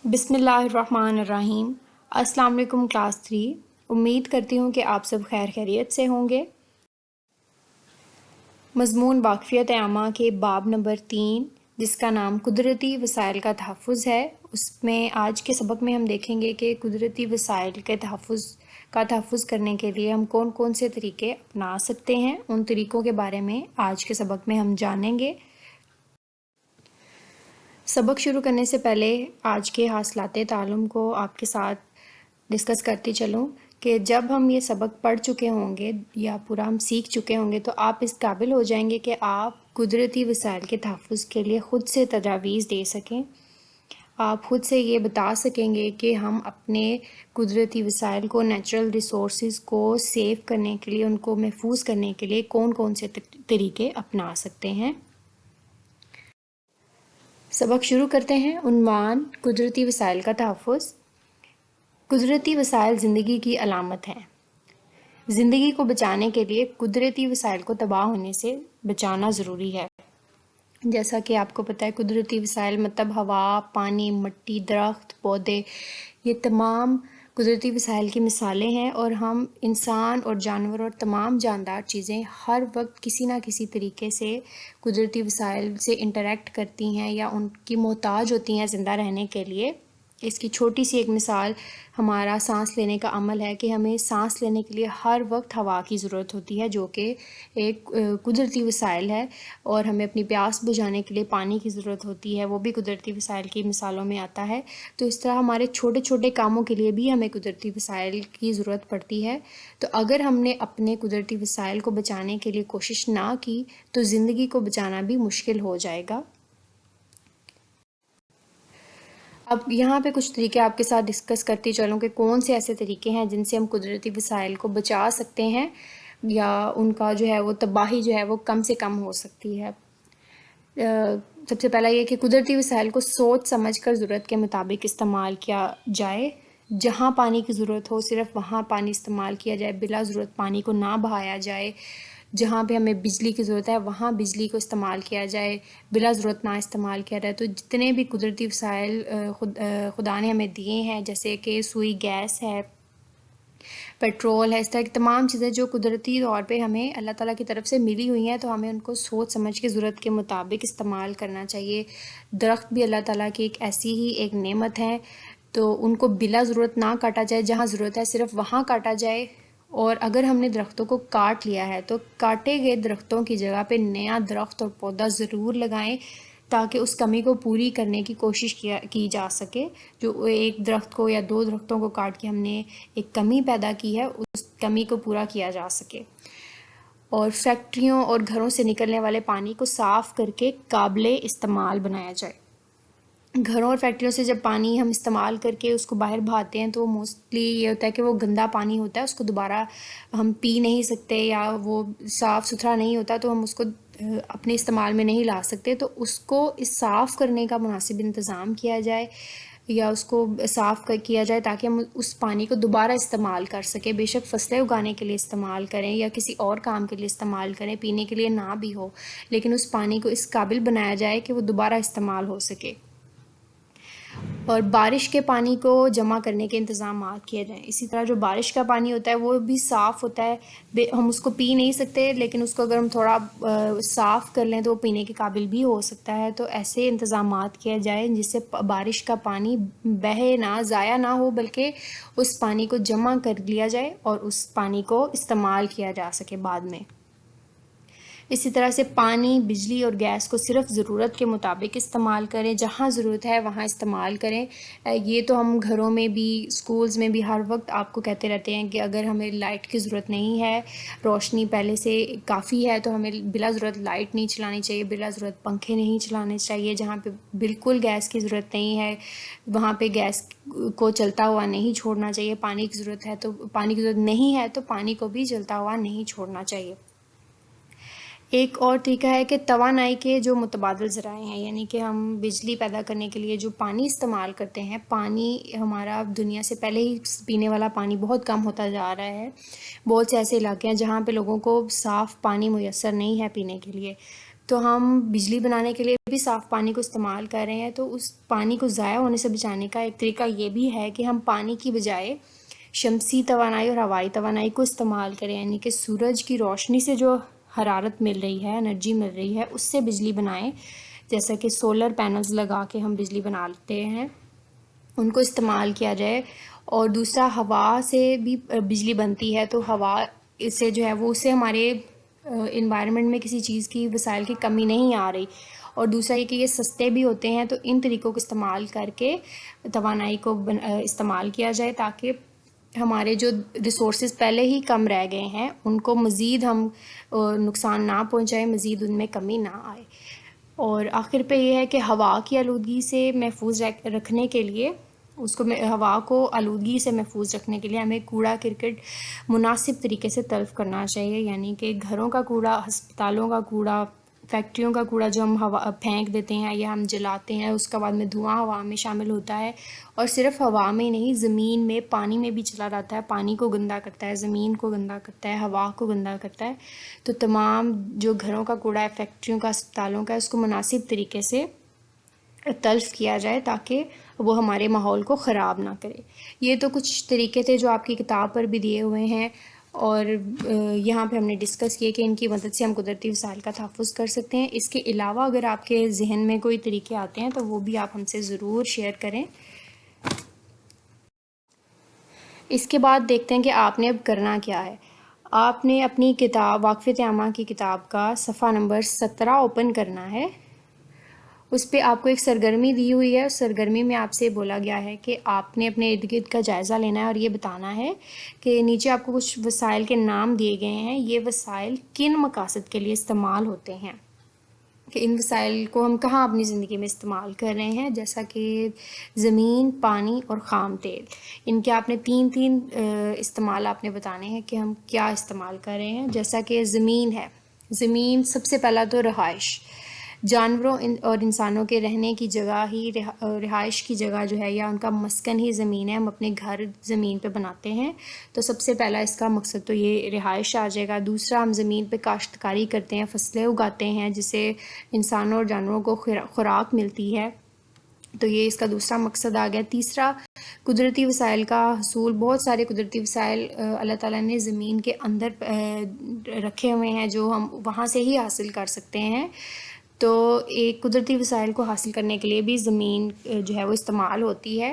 بسم اللہ الرحمن الرحیم۔ السلام علیکم کلاس 3۔ امید کرتی ہوں کہ آپ سب خیر خیریت سے ہوں گے۔ مضمون واقفیت عامہ کے باب نمبر 3 جس کا نام قدرتی وسائل کا تحفظ ہے، اس میں آج کے سبق میں ہم دیکھیں گے کہ قدرتی وسائل کے تحفظ کرنے کے لیے ہم کون کون سے طریقے اپنا سکتے ہیں۔ ان طریقوں کے بارے میں آج کے سبق میں ہم جانیں گے۔ سبق شروع کرنے سے پہلے آج کے حاصلات تعلم کو آپ کے ساتھ ڈسکس کرتی چلوں کہ جب ہم یہ سبق پڑھ چکے ہوں گے یا پورا ہم سیکھ چکے ہوں گے تو آپ اس قابل ہو جائیں گے کہ آپ قدرتی وسائل کے تحفظ کے لیے خود سے تجاویز دے سکیں۔ آپ خود سے یہ بتا سکیں گے کہ ہم اپنے قدرتی وسائل کو، نیچرل ریسورسز کو سیو کرنے کے لیے، ان کو محفوظ کرنے کے لیے کون کون سے طریقے اپنا سکتے ہیں۔ سبق شروع کرتے ہیں۔ عنوان: قدرتی وسائل کا تحفظ۔ قدرتی وسائل زندگی کی علامت ہیں۔ زندگی کو بچانے کے لیے قدرتی وسائل کو تباہ ہونے سے بچانا ضروری ہے۔ جیسا کہ آپ کو پتہ ہے قدرتی وسائل مطلب ہوا، پانی، مٹی، درخت، پودے، یہ تمام قدرتی وسائل کی مثالیں ہیں، اور ہم انسان اور جانور اور تمام جاندار چیزیں ہر وقت کسی نہ کسی طریقے سے قدرتی وسائل سے انٹریکٹ کرتی ہیں یا ان کی محتاج ہوتی ہیں زندہ رہنے کے لیے۔ اس کی چھوٹی سی ایک مثال ہمارا سانس لینے کا عمل ہے کہ ہمیں سانس لینے کے لیے ہر وقت ہوا کی ضرورت ہوتی ہے، جو کہ ایک قدرتی وسائل ہے، اور ہمیں اپنی پیاس بجھانے کے لیے پانی کی ضرورت ہوتی ہے، وہ بھی قدرتی وسائل کی مثالوں میں آتا ہے۔ تو اس طرح ہمارے چھوٹے چھوٹے کاموں کے لیے بھی ہمیں قدرتی وسائل کی ضرورت پڑتی ہے۔ تو اگر ہم نے اپنے قدرتی وسائل کو بچانے کے لیے کوشش نہ کی تو زندگی کو بچانا بھی مشکل ہو جائے گا۔ اب یہاں پہ کچھ طریقے آپ کے ساتھ ڈسکس کرتی چلوں کہ کون سے ایسے طریقے ہیں جن سے ہم قدرتی وسائل کو بچا سکتے ہیں یا ان کا جو ہے وہ تباہی جو ہے وہ کم سے کم ہو سکتی ہے۔ سب سے پہلا یہ کہ قدرتی وسائل کو سوچ سمجھ کر ضرورت کے مطابق استعمال کیا جائے۔ جہاں پانی کی ضرورت ہو صرف وہاں پانی استعمال کیا جائے، بلا ضرورت پانی کو نہ بہایا جائے۔ جہاں پہ ہمیں بجلی کی ضرورت ہے وہاں بجلی کو استعمال کیا جائے، بلا ضرورت نہ استعمال کیا جائے۔ تو جتنے بھی قدرتی وسائل خدا نے ہمیں دیے ہیں، جیسے کہ سوئی گیس ہے، پیٹرول ہے، اس طرح کی تمام چیزیں جو قدرتی طور پہ ہمیں اللہ تعالیٰ کی طرف سے ملی ہوئی ہیں، تو ہمیں ان کو سوچ سمجھ کے ضرورت کے مطابق استعمال کرنا چاہیے۔ درخت بھی اللہ تعالیٰ کی ایک ایسی ہی ایک نعمت ہے، تو ان کو بلا ضرورت نہ کاٹا جائے، جہاں ضرورت ہے صرف وہاں کاٹا جائے۔ اور اگر ہم نے درختوں کو کاٹ لیا ہے تو کاٹے گئے درختوں کی جگہ پہ نیا درخت اور پودا ضرور لگائیں، تاکہ اس کمی کو پوری کرنے کی کوشش کی جا سکے۔ جو ایک درخت کو یا دو درختوں کو کاٹ کے ہم نے ایک کمی پیدا کی ہے، اس کمی کو پورا کیا جا سکے۔ اور فیکٹریوں اور گھروں سے نکلنے والے پانی کو صاف کر کے قابل استعمال بنایا جائے۔ گھروں اور فیکٹریوں سے جب پانی ہم استعمال کر کے اس کو باہر بہاتے ہیں تو موسٹلی یہ ہوتا ہے کہ وہ گندا پانی ہوتا ہے، اس کو دوبارہ ہم پی نہیں سکتے، یا وہ صاف ستھرا نہیں ہوتا تو ہم اس کو اپنے استعمال میں نہیں لا سکتے۔ تو اس کو صاف کرنے کا مناسب انتظام کیا جائے، یا اس کو صاف کیا جائے تاکہ ہم اس پانی کو دوبارہ استعمال کر سکیں۔ بے شک فصلیں اگانے کے لیے استعمال کریں یا کسی اور کام کے لیے استعمال کریں، پینے کے لیے نہ بھی ہو، لیکن اس پانی کو اس قابل بنایا جائے کہ وہ دوبارہ استعمال ہو سکے۔ اور بارش کے پانی کو جمع کرنے کے انتظامات کیے جائیں۔ اسی طرح جو بارش کا پانی ہوتا ہے وہ بھی صاف ہوتا ہے، ہم اس کو پی نہیں سکتے، لیکن اس کو اگر ہم تھوڑا صاف کر لیں تو وہ پینے کے قابل بھی ہو سکتا ہے۔ تو ایسے انتظامات کیے جائیں جس سے بارش کا پانی بہے نہ، ضائع نہ ہو، بلکہ اس پانی کو جمع کر لیا جائے اور اس پانی کو استعمال کیا جا سکے بعد میں۔ اسی طرح سے پانی، بجلی اور گیس کو صرف ضرورت کے مطابق استعمال کریں، جہاں ضرورت ہے وہاں استعمال کریں۔ یہ تو ہم گھروں میں بھی، سکولز میں بھی ہر وقت آپ کو کہتے رہتے ہیں کہ اگر ہمیں لائٹ کی ضرورت نہیں ہے، روشنی پہلے سے کافی ہے، تو ہمیں بلا ضرورت لائٹ نہیں چلانی چاہیے، بلا ضرورت پنکھے نہیں چلانے چاہیے۔ جہاں پہ بالکل گیس کی ضرورت نہیں ہے وہاں پہ گیس کو چلتا ہوا نہیں چھوڑنا چاہیے۔ پانی کی ضرورت ہے تو پانی کی ضرورت نہیں ہے تو پانی کو بھی چلتا ہوا نہیں چھوڑنا چاہیے۔ ایک اور طریقہ ہے کہ توانائی کے جو متبادل ذرائع ہیں، یعنی کہ ہم بجلی پیدا کرنے کے لیے جو پانی استعمال کرتے ہیں، پانی ہمارا دنیا سے پہلے ہی پینے والا پانی بہت کم ہوتا جا رہا ہے۔ بہت سے ایسے علاقے ہیں جہاں پہ لوگوں کو صاف پانی میسر نہیں ہے پینے کے لیے، تو ہم بجلی بنانے کے لیے بھی صاف پانی کو استعمال کر رہے ہیں، تو اس پانی کو ضائع ہونے سے بچانے کا ایک طریقہ یہ بھی ہے کہ ہم پانی کی بجائے شمسی توانائی اور ہوائی توانائی کو استعمال کریں، یعنی کہ سورج کی روشنی سے جو حرارت مل رہی ہے، انرجی مل رہی ہے، اس سے بجلی بنائیں، جیسا کہ سولر پینلز لگا کے ہم بجلی بناتے ہیں، ان کو استعمال کیا جائے۔ اور دوسرا، ہوا سے بھی بجلی بنتی ہے، تو ہوا سے جو ہے وہ اس سے ہمارے انوائرمنٹ میں کسی چیز کی وسائل کی کمی نہیں آ رہی۔ اور دوسرا یہ کہ یہ سستے بھی ہوتے ہیں، تو ان طریقوں کو استعمال کر کے توانائی کو استعمال کیا جائے، تاکہ ہمارے جو ریسورسز پہلے ہی کم رہ گئے ہیں ان کو مزید ہم نقصان نہ پہنچائیں، مزید ان میں کمی نہ آئے۔ اور آخر پہ یہ ہے کہ ہوا کی آلودگی سے محفوظ رکھنے کے لیے، ہوا کو آلودگی سے محفوظ رکھنے کے لیے ہمیں کوڑا کرکٹ مناسب طریقے سے تلف کرنا چاہیے، یعنی کہ گھروں کا کوڑا، ہسپتالوں کا کوڑا، فیکٹریوں کا کوڑا جو ہم پھینک دیتے ہیں یا ہم جلاتے ہیں، اس کے بعد میں دھواں ہوا میں شامل ہوتا ہے، اور صرف ہوا میں نہیں، زمین میں، پانی میں بھی چلا جاتا ہے، پانی کو گندا کرتا ہے، زمین کو گندا کرتا ہے، ہوا کو گندا کرتا ہے۔ تو تمام جو گھروں کا کوڑا ہے، فیکٹریوں کا، ہسپتالوں کا، اس کو مناسب طریقے سے تلف کیا جائے تاکہ وہ ہمارے ماحول کو خراب نہ کرے۔ یہ تو کچھ طریقے تھے جو آپ کی کتاب پر بھی دیے ہوئے ہیں، اور یہاں پہ ہم نے ڈسکس کیے کہ ان کی مدد سے ہم قدرتی وسائل کا تحفظ کر سکتے ہیں۔ اس کے علاوہ اگر آپ کے ذہن میں کوئی طریقے آتے ہیں تو وہ بھی آپ ہم سے ضرور شیئر کریں۔ اس کے بعد دیکھتے ہیں کہ آپ نے اب کرنا کیا ہے۔ آپ نے اپنی کتاب واقفیت عامہ کی کتاب کا صفحہ نمبر 17 اوپن کرنا ہے۔ اس پہ آپ کو ایک سرگرمی دی ہوئی ہے، اس سرگرمی میں آپ سے بولا گیا ہے کہ آپ نے اپنے ارد گرد کا جائزہ لینا ہے اور یہ بتانا ہے کہ نیچے آپ کو کچھ وسائل کے نام دیے گئے ہیں، یہ وسائل کن مقاصد کے لیے استعمال ہوتے ہیں، کہ ان وسائل کو ہم کہاں اپنی زندگی میں استعمال کر رہے ہیں، جیسا کہ زمین، پانی اور خام تیل۔ ان کے آپ نے تین استعمال آپ نے بتانے ہیں کہ ہم کیا استعمال کر رہے ہیں۔ جیسا کہ زمین ہے، زمین سب سے پہلا تو رہائش، جانوروں اور انسانوں کے رہنے کی جگہ ہی، رہائش کی جگہ جو ہے یا ان کا مسکن ہی زمین ہے، ہم اپنے گھر زمین پہ بناتے ہیں، تو سب سے پہلا اس کا مقصد تو یہ رہائش آ جائے گا۔ دوسرا، ہم زمین پہ کاشتکاری کرتے ہیں، فصلیں اگاتے ہیں جس سے انسانوں اور جانوروں کو خوراک ملتی ہے، تو یہ اس کا دوسرا مقصد آ گیا۔ تیسرا، قدرتی وسائل کا حصول، بہت سارے قدرتی وسائل اللہ تعالیٰ نے زمین کے اندر رکھے ہوئے ہیں جو ہم وہاں سے ہی حاصل کر سکتے ہیں، تو ایک قدرتی وسائل کو حاصل کرنے کے لیے بھی زمین جو ہے وہ استعمال ہوتی ہے۔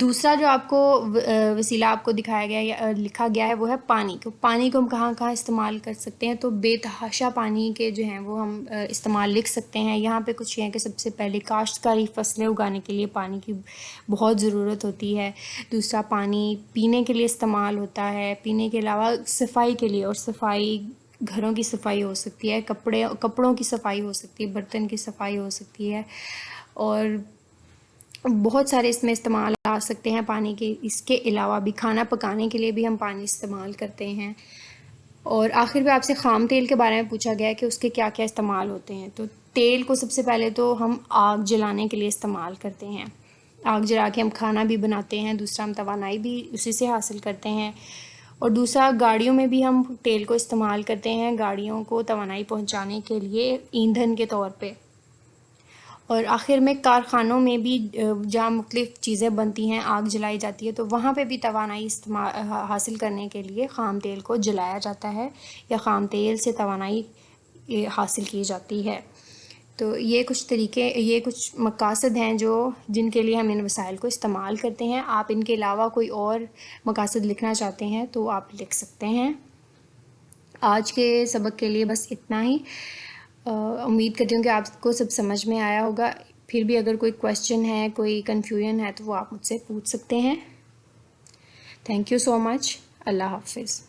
دوسرا جو آپ کو وسیلہ آپ کو دکھایا گیا یا لکھا گیا ہے وہ ہے پانی کو۔ پانی کو ہم کہاں کہاں استعمال کر سکتے ہیں، تو بے تحاشا پانی کے جو ہیں وہ ہم استعمال لکھ سکتے ہیں۔ یہاں پہ کچھ یہ ہے کہ سب سے پہلے کاشتکاری، فصلیں اگانے کے لیے پانی کی بہت ضرورت ہوتی ہے۔ دوسرا، پانی پینے کے لیے استعمال ہوتا ہے، پینے کے علاوہ صفائی کے لیے، اور صفائی گھروں کی صفائی ہو سکتی ہے، کپڑوں کی صفائی ہو سکتی ہے، برتن کی صفائی ہو سکتی ہے، اور بہت سارے اس میں استعمال آ سکتے ہیں پانی کے۔ اس کے علاوہ بھی کھانا پکانے کے لیے بھی ہم پانی استعمال کرتے ہیں۔ اور آخر میں آپ سے خام تیل کے بارے میں پوچھا گیا ہے کہ اس کے کیا کیا استعمال ہوتے ہیں، تو تیل کو سب سے پہلے تو ہم آگ جلانے کے لیے استعمال کرتے ہیں، آگ جلا کے ہم کھانا بھی بناتے ہیں۔ دوسرا، ہم توانائی بھی اسی سے حاصل کرتے ہیں۔ اور دوسرا، گاڑیوں میں بھی ہم تیل کو استعمال کرتے ہیں، گاڑیوں کو توانائی پہنچانے کے لیے ایندھن کے طور پہ۔ اور آخر میں کارخانوں میں بھی جہاں مختلف چیزیں بنتی ہیں، آگ جلائی جاتی ہے، تو وہاں پہ بھی توانائی حاصل کرنے کے لیے خام تیل کو جلایا جاتا ہے یا خام تیل سے توانائی حاصل کی جاتی ہے۔ تو یہ کچھ طریقے، یہ کچھ مقاصد ہیں جن کے لیے ہم ان وسائل کو استعمال کرتے ہیں۔ آپ ان کے علاوہ کوئی اور مقاصد لکھنا چاہتے ہیں تو آپ لکھ سکتے ہیں۔ آج کے سبق کے لیے بس اتنا ہی۔ امید کرتی ہوں کہ آپ کو سب سمجھ میں آیا ہوگا۔ پھر بھی اگر کوئی کویسچن ہے، کوئی کنفیوژن ہے تو وہ آپ مجھ سے پوچھ سکتے ہیں۔ تھینک یو سو مچ۔ اللہ حافظ۔